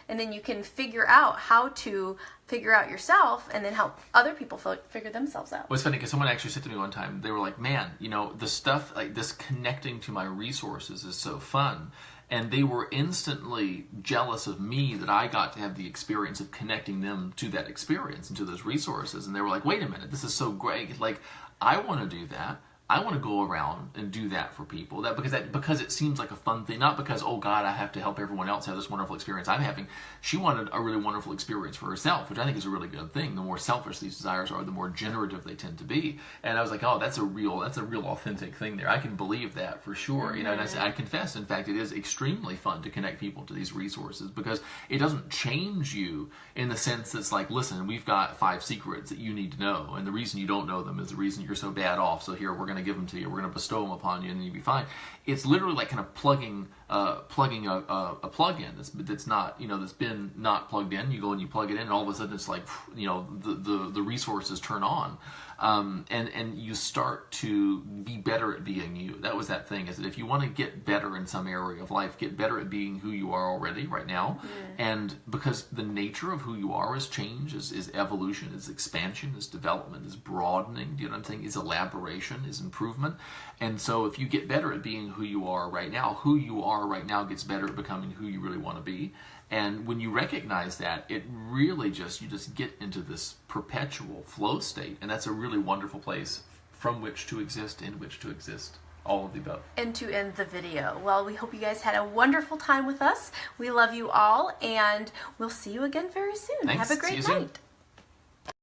and then you can figure out how to figure out yourself and then help other people figure themselves out. Well, it's funny because someone actually said to me one time, they were like, man, the stuff like this connecting to my resources is so fun. And they were instantly jealous of me that I got to have the experience of connecting them to that experience and to those resources. And they were like, wait a minute, this is so great. Like, I want to do that. I want to go around and do that for people. Because it seems like a fun thing, not because, oh God, I have to help everyone else have this wonderful experience I'm having. She wanted a really wonderful experience for herself, which I think is a really good thing. The more selfish these desires are, the more generative they tend to be. And I was like, oh, that's a real authentic thing there. I can believe that for sure. And I confess, in fact, it is extremely fun to connect people to these resources because it doesn't change you in the sense that's like, listen, we've got 5 secrets that you need to know, and the reason you don't know them is the reason you're so bad off. So here, we're going to give them to you. We're going to bestow them upon you, and then you'll be fine. It's literally like kind of plugging a plug-in that's not, that's been not plugged in. You go and you plug it in, and all of a sudden it's like, the resources turn on. And you start to be better at being you. That was that thing, is that if you want to get better in some area of life, get better at being who you are already right now. And because the nature of who you are is change, is evolution, is expansion, is development, is broadening, do you know what I'm saying? Is elaboration, is improvement. And so if you get better at being who you are right now gets better at becoming who you really want to be. And when you recognize that, it really you just get into this perpetual flow state. And that's a really wonderful place from which to exist, in which to exist. All of the above. And to end the video, well, we hope you guys had a wonderful time with us. We love you all, and we'll see you again very soon. Thanks. Have a great night.